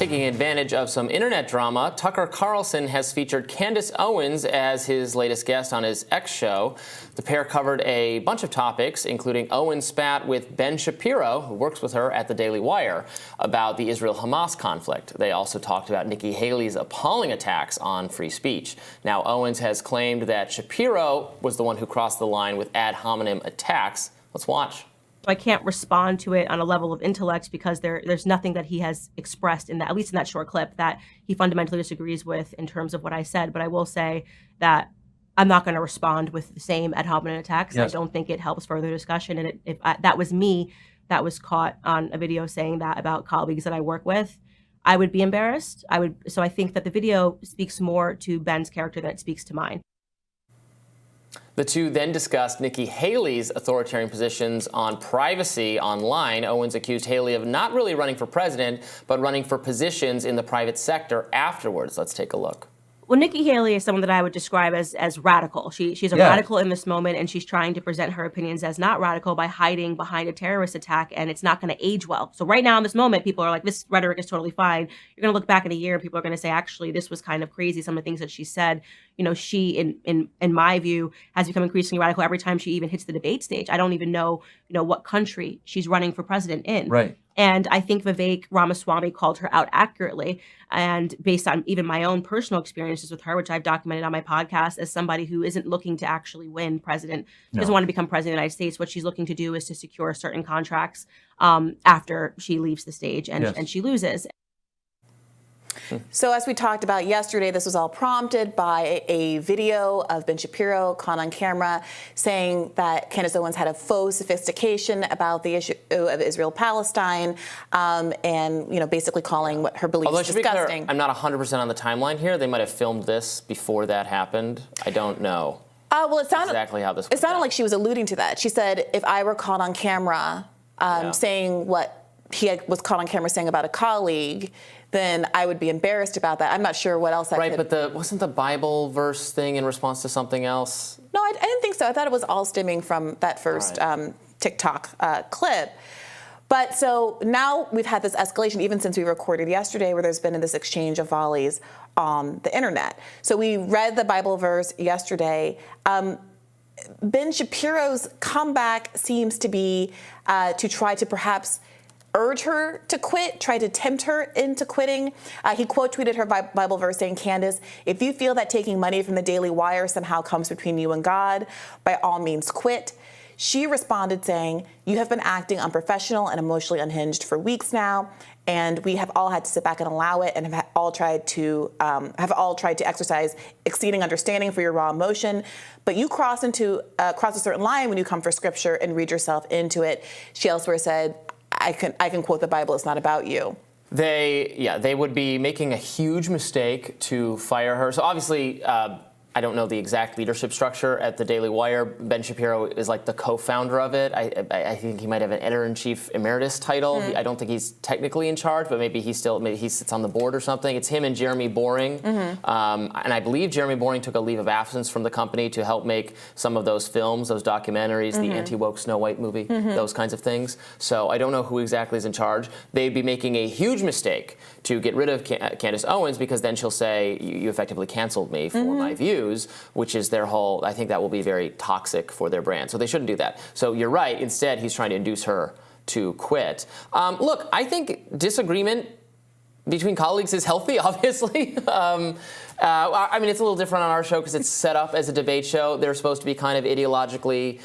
Taking advantage of some internet drama, Tucker Carlson has featured Candace Owens as his latest guest on his X show. The pair covered a bunch of topics, including Owen's spat with Ben Shapiro, who works with her at the Daily Wire, about the Israel-Hamas conflict. They also talked about Nikki Haley's appalling attacks on free speech. Now, Owens has claimed that Shapiro was the one who crossed the line with ad hominem attacks. Let's watch. I can't respond to it on a level of intellect because there's nothing that he has expressed in that, at least in that short clip, that he fundamentally disagrees with in terms of what I said. But I will say that I'm not going to respond with the same ad hominem attacks. Yes. I don't think it helps further discussion. And if that was me that was caught on a video saying that about colleagues that I work with, I would be embarrassed. So I think that the video speaks more to Ben's character than it speaks to mine. The two then discussed Nikki Haley's authoritarian positions on privacy online. Owens accused Haley of not really running for president, but running for positions in the private sector afterwards. Let's take a look. Well, Nikki Haley is someone that I would describe as radical. She's a radical in this moment, and she's trying to present her opinions as not radical by hiding behind a terrorist attack, and it's not going to age well. So right now in this moment, people are like, this rhetoric is totally fine. You're going to look back in a year, and people are going to say, actually, this was kind of crazy, some of the things that she said. You know, she, in my view, has become increasingly radical every time she even hits the debate stage. I don't even know, what country she's running for president in. Right. And I think Vivek Ramaswamy called her out accurately. And based on even my own personal experiences with her, which I've documented on my podcast, as somebody who isn't looking to actually win president, doesn't want to become president of the United States. What she's looking to do is to secure certain contracts after she leaves the stage and she loses. So as we talked about yesterday, this was all prompted by a video of Ben Shapiro caught on camera saying that Candace Owens had a faux sophistication about the issue of Israel-Palestine and, basically calling what her beliefs disgusting. Although, to be clear, I'm not 100% on the timeline here. They might have filmed this before that happened. I don't know well, it sounded, exactly how this It sounded like she was alluding to that. She said, if I were caught on camera saying what he was caught on camera saying about a colleague, then I would be embarrassed about that. I'm not sure what else I could... But wasn't the Bible verse thing in response to something else? No, I didn't think so. I thought it was all stemming from that first TikTok clip. But so now we've had this escalation, even since we recorded yesterday, where there's been this exchange of volleys on the internet. So we read the Bible verse yesterday. Ben Shapiro's comeback seems to be to try to perhaps urge her to quit, try to tempt her into quitting. He quote tweeted her Bible verse saying, Candace, if you feel that taking money from the Daily Wire somehow comes between you and God, by all means quit. She responded saying, you have been acting unprofessional and emotionally unhinged for weeks now, and we have all had to sit back and allow it, and have all tried to exercise exceeding understanding for your raw emotion. But you cross a certain line when you come for scripture and read yourself into it. She elsewhere said, I can quote the Bible, it's not about you. They would be making a huge mistake to fire her. So obviously, I don't know the exact leadership structure at the Daily Wire. Ben Shapiro is like the co-founder of it. I think he might have an editor-in-chief emeritus title. I don't think he's technically in charge, but maybe he sits on the board or something. It's him and Jeremy Boring. And I believe Jeremy Boring took a leave of absence from the company to help make some of those films, those documentaries, the anti-woke Snow White movie, those kinds of things. So I don't know who exactly is in charge. They'd be making a huge mistake to get rid of Candace Owens, because then she'll say, you effectively canceled me for my views. Which is their whole, I think that will be very toxic for their brand. So they shouldn't do that. So you're right. Instead, he's trying to induce her to quit. Look, I think disagreement between colleagues is healthy, obviously. I mean, it's a little different on our show because it's set up as a debate show. They're supposed to be kind of ideologically,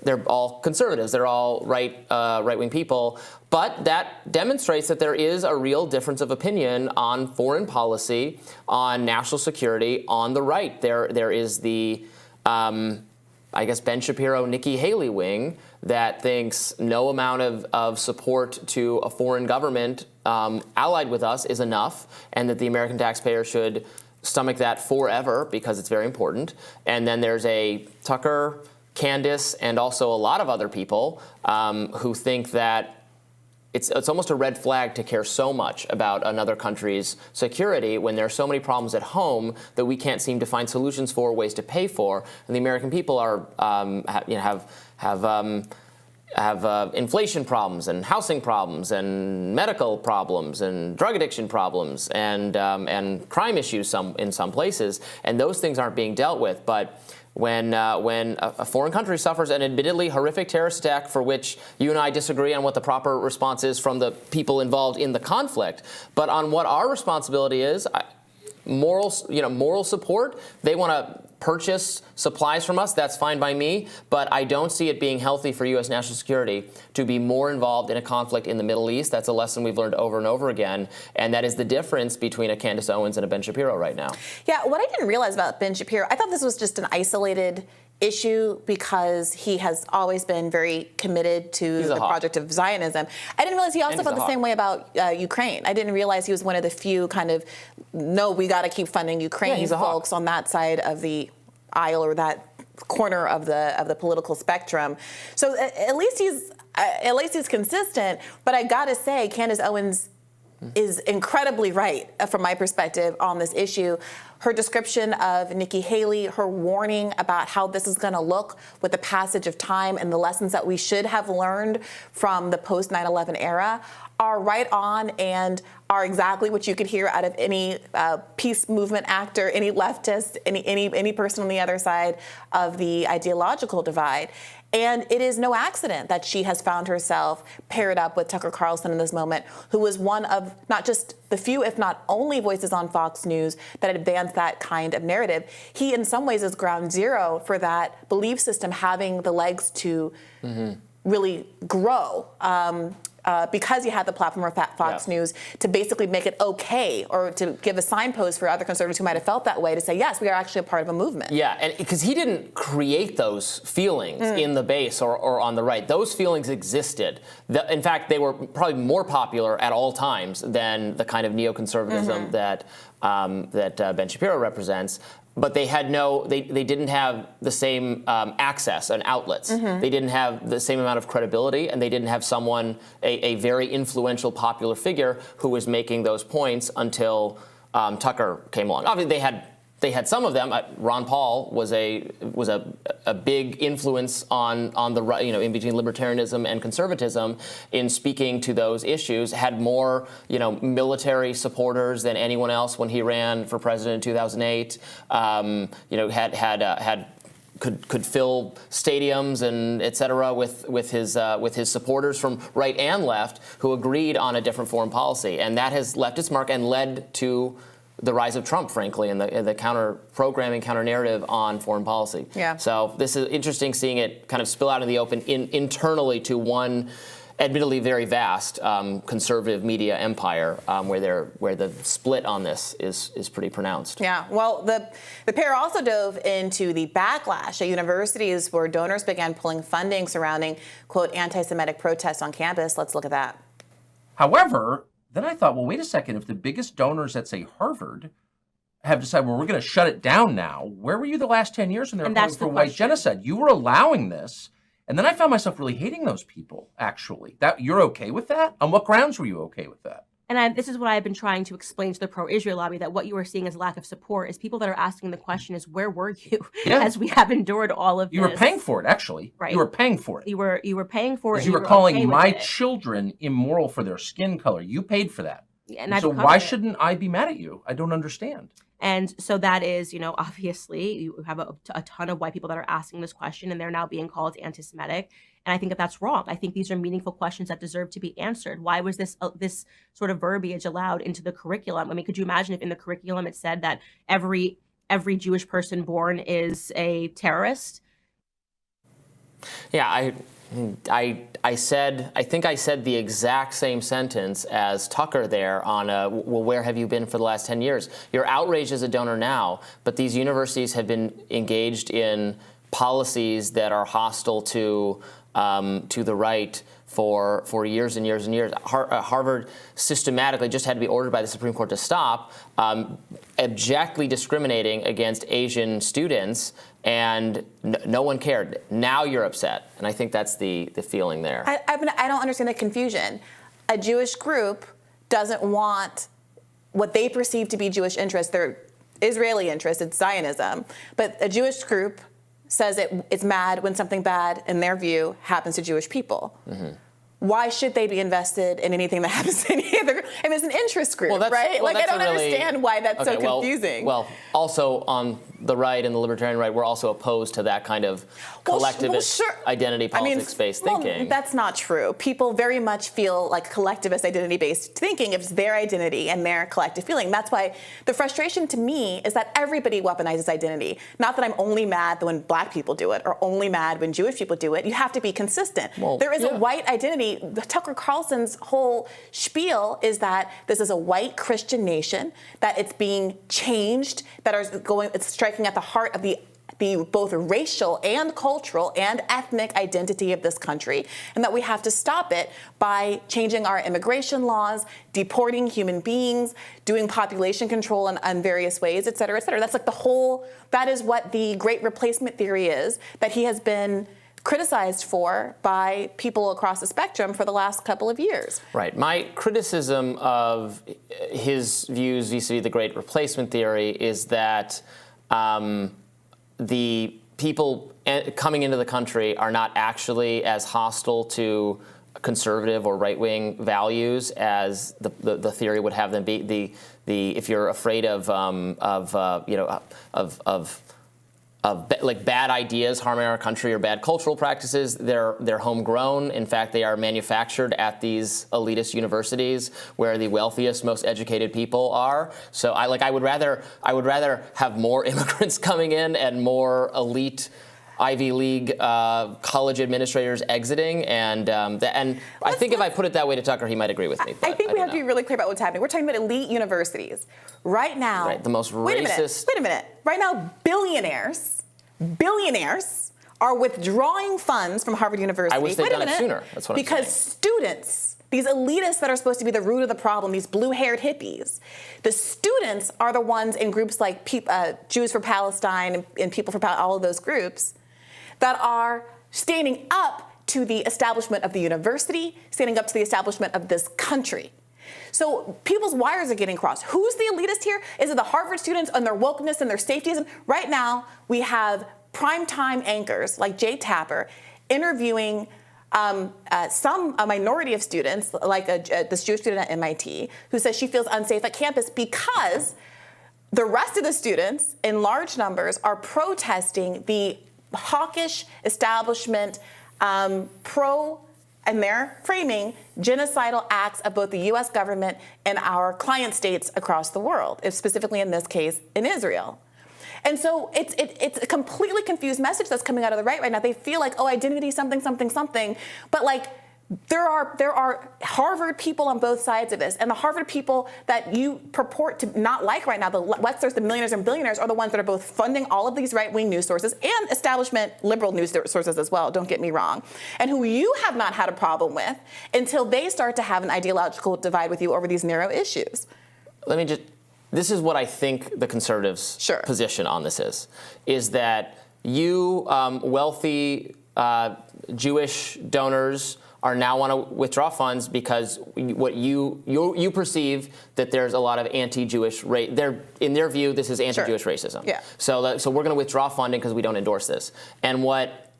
they're all conservatives. They're all right-wing people. But that demonstrates that there is a real difference of opinion on foreign policy, on national security, on the right. There is the, I guess, Ben Shapiro, Nikki Haley wing that thinks no amount of support to a foreign government allied with us is enough, and that the American taxpayer should stomach that forever because it's very important. And then there's a Tucker, Candace, and also a lot of other people who think that it's almost a red flag to care so much about another country's security when there are so many problems at home that we can't seem to find solutions for, ways to pay for, and the American people are have inflation problems and housing problems and medical problems and drug addiction problems and crime issues in some places, and those things aren't being dealt with. But when a foreign country suffers an admittedly horrific terrorist attack for which you and I disagree on what the proper response is from the people involved in the conflict, but on what our responsibility is, moral support, they want to purchase supplies from us, that's fine by me, but I don't see it being healthy for U.S. national security to be more involved in a conflict in the Middle East. That's a lesson we've learned over and over again, and that is the difference between a Candace Owens and a Ben Shapiro right now. Yeah, what I didn't realize about Ben Shapiro, I thought this was just an isolated issue because he has always been very committed to the project of Zionism. I didn't realize he also felt the same way about Ukraine. I didn't realize he was one of the few kind of, no, we got to keep funding Ukraine folks on that side of the aisle or that corner of the political spectrum. So at least he's consistent. But I got to say, Candace Owens is incredibly right from my perspective on this issue. Her description of Nikki Haley, her warning about how this is going to look with the passage of time and the lessons that we should have learned from the post 9/11 era are right on and are exactly what you could hear out of any peace movement actor, any leftist, any person on the other side of the ideological divide. And it is no accident that she has found herself paired up with Tucker Carlson in this moment, who was one of not just the few, if not only, voices on Fox News that advanced that kind of narrative. He, in some ways, is ground zero for that belief system having the legs to really grow. Because he had the platform of Fox News to basically make it okay, or to give a signpost for other conservatives who might have felt that way to say, yes, we are actually a part of a movement. Yeah, and because he didn't create those feelings in the base or on the right. Those feelings existed. In fact, they were probably more popular at all times than the kind of neoconservatism that Ben Shapiro represents. But they had they didn't have the same access and outlets. They didn't have the same amount of credibility, and they didn't have someone, a very influential popular figure who was making those points until Tucker came along. Obviously, they had some of them. Ron Paul was a big influence on the right, in between libertarianism and conservatism in speaking to those issues. Had more military supporters than anyone else when he ran for president in 2008. Could fill stadiums and et cetera with his supporters from right and left who agreed on a different foreign policy, and that has left its mark and led to the rise of Trump, frankly, and the counter-programming, counter-narrative on foreign policy. Yeah. So this is interesting seeing it kind of spill out in the open internally to one admittedly very vast conservative media empire where the split on this is pretty pronounced. Yeah. Well, the pair also dove into the backlash at universities where donors began pulling funding surrounding, quote, anti-Semitic protests on campus. Let's look at that. However, then I thought, well, wait a second. If the biggest donors at, say, Harvard have decided, well, we're going to shut it down now, where were you the last 10 years when they were calling for white genocide? You were allowing this. And then I found myself really hating those people, actually. You're okay with that? On what grounds were you okay with that? And this is what I've been trying to explain to the pro-Israel lobby, that what you are seeing as lack of support is people that are asking the question is, where were you as we have endured all of this? You were paying for it, actually. Right. You were paying for it. You were paying for it. You were calling my children immoral for their skin color. You paid for that. And so why shouldn't I be mad at you? I don't understand. And so that is, obviously you have a ton of white people that are asking this question, and they're now being called anti-Semitic. And I think that that's wrong. I think these are meaningful questions that deserve to be answered. Why was this sort of verbiage allowed into the curriculum? I mean, could you imagine if in the curriculum it said that every Jewish person born is a terrorist? Yeah, I think I said the exact same sentence as Tucker there on, well, where have you been for the last 10 years? You're outraged as a donor now, but these universities have been engaged in policies that are hostile to the right for years and years and years. Harvard systematically just had to be ordered by the Supreme Court to stop abjectly discriminating against Asian students, and no one cared. Now you're upset, and I think that's the feeling there. I don't understand the confusion. A Jewish group doesn't want what they perceive to be Jewish interests. They're Israeli interests. It's Zionism. But a Jewish group says it's mad when something bad, in their view, happens to Jewish people. Why should they be invested in anything that happens to any other? I mean, it's an interest group, right? Like, I don't understand why that's so confusing. Well, also on the right and the libertarian right, we're also opposed to that kind of collectivist identity politics-based thinking. That's not true. People very much feel like collectivist identity-based thinking if it's their identity and their collective feeling. That's why the frustration to me is that everybody weaponizes identity. Not that I'm only mad when black people do it or only mad when Jewish people do it. You have to be consistent. Well, there is a white identity. Tucker Carlson's whole spiel is that this is a white Christian nation, that it's being changed, it's striking at the heart of the both racial and cultural and ethnic identity of this country, and that we have to stop it by changing our immigration laws, deporting human beings, doing population control in various ways, et cetera, et cetera. That's like that is what the Great Replacement theory is, that he has been criticized for by people across the spectrum for the last couple of years. Right. My criticism of his views vis-a-vis the Great Replacement theory is that the people coming into the country are not actually as hostile to conservative or right-wing values as the theory would have them be. If you're afraid of bad ideas harming our country or bad cultural practices, they're homegrown. In fact, they are manufactured at these elitist universities where the wealthiest, most educated people are. So I would rather have more immigrants coming in and more elite Ivy League college administrators exiting, and I think if I put it that way to Tucker, he might agree with me. I think we have to be really clear about what's happening. We're talking about elite universities right now. Right, the most racist. Wait a minute. Right now, billionaires are withdrawing funds from Harvard University. I wish they'd done it sooner. That's what I'm saying. Because students, these elitists that are supposed to be the root of the problem, these blue-haired hippies, the students are the ones in groups like Jews for Palestine and People for Palestine, all of those groups, that are standing up to the establishment of the university, standing up to the establishment of this country. So people's wires are getting crossed. Who's the elitist here? Is it the Harvard students and their wokeness and their safetyism? Right now, we have primetime anchors like Jay Tapper interviewing a minority of students, like this Jewish student at MIT, who says she feels unsafe at campus because the rest of the students, in large numbers, are protesting the hawkish establishment and they're framing genocidal acts of both the U.S. government and our client states across the world, specifically in this case in Israel. And so it's a completely confused message that's coming out of the right now. They feel like, identity, something, something, something. But like, there are Harvard people on both sides of this, and the Harvard people that you purport to not like right now, the Wetzlers, the millionaires and billionaires, are the ones that are both funding all of these right-wing news sources and establishment liberal news sources as well, don't get me wrong, and who you have not had a problem with until they start to have an ideological divide with you over these narrow issues. This is what I think the conservatives' position on this is that you wealthy Jewish donors are now want to withdraw funds because what you perceive that there's a lot of anti-Jewish in their view, this is anti-Jewish racism. Yeah. So we're going to withdraw funding because we don't endorse this. And what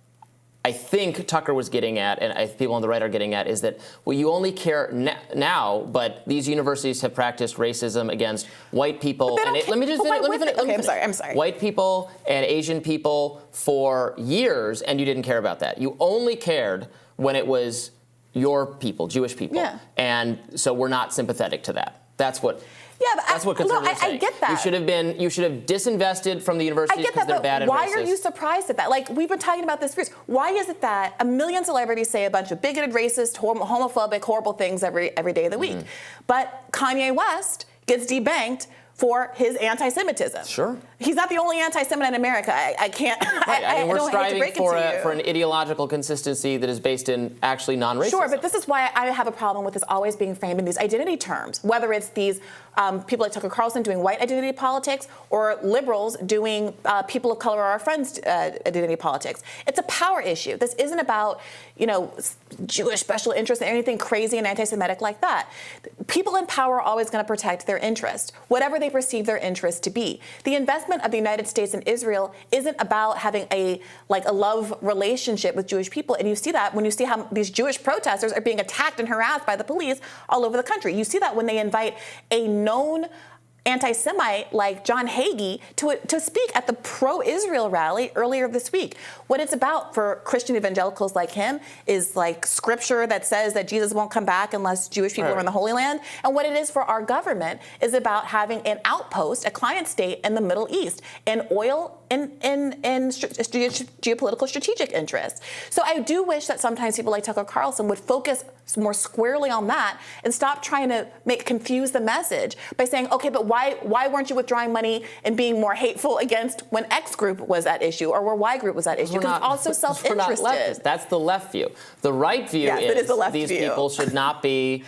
I think Tucker was getting at, and people on the right are getting at, is that, you only care now, but these universities have practiced racism against white people. Let me finish. Okay, I'm sorry. White people and Asian people for years, and you didn't care about that. You only cared when it was your people, Jewish people. Yeah. And so we're not sympathetic to that. That's what. Yeah, but that's what conservatives say. I get that. You should have disinvested from the universities because they're bad and racist. Why are you surprised at that? Like, we've been talking about this for years. Why is it that a million celebrities say a bunch of bigoted, racist, homophobic, horrible things every day of the week, but Kanye West gets debanked for his anti-Semitism? Sure. He's not the only anti-Semite in America. I can't. Right. We're striving for an ideological consistency that is based in actually non-racism. Sure, but this is why I have a problem with this always being framed in these identity terms, whether it's these people like Tucker Carlson doing white identity politics, or liberals doing people of color or our friends identity politics. It's a power issue. This isn't about, Jewish special interests or anything crazy and anti-Semitic like that. People in power are always going to protect their interest, whatever they perceive their interest to be. The investment of the United States in Israel isn't about having a love relationship with Jewish people. And you see that when you see how these Jewish protesters are being attacked and harassed by the police all over the country. You see that when they invite a known anti-Semite like John Hagee to speak at the pro-Israel rally earlier this week. What it's about for Christian evangelicals like him is like scripture that says that Jesus won't come back unless Jewish people are in the Holy Land. And what it is for our government is about having an outpost, a client state in the Middle East, and oil in geopolitical strategic interests. So I do wish that sometimes people like Tucker Carlson would focus more squarely on that and stop trying to confuse the message by saying, okay, but why weren't you withdrawing money and being more hateful against when X group was at issue or where Y group was at issue? Because it's also self-interested. That's the left view. The right view is these people should not be,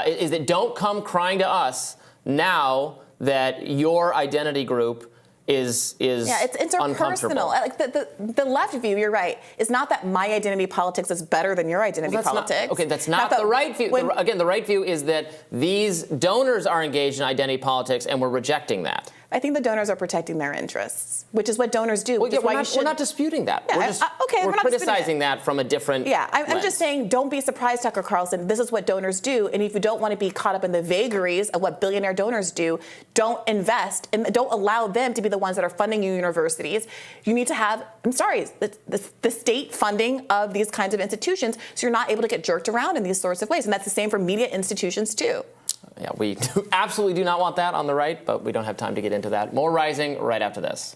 is that don't come crying to us now that your identity group is it's interpersonal. Like the left view, you're right, is not that my identity politics is better than your identity politics. That's not the right view. The right view is that these donors are engaged in identity politics, and we're rejecting that. I think the donors are protecting their interests, which is what donors do. We're not disputing that. Yeah, we're criticizing that from a different I'm just saying, don't be surprised, Tucker Carlson. This is what donors do. And if you don't want to be caught up in the vagaries of what billionaire donors do, don't invest and don't allow them to be the ones that are funding your universities. You need to have, the state funding of these kinds of institutions so you're not able to get jerked around in these sorts of ways. And that's the same for media institutions, too. Yeah, we absolutely do not want that on the right, but we don't have time to get into that. More Rising right after this.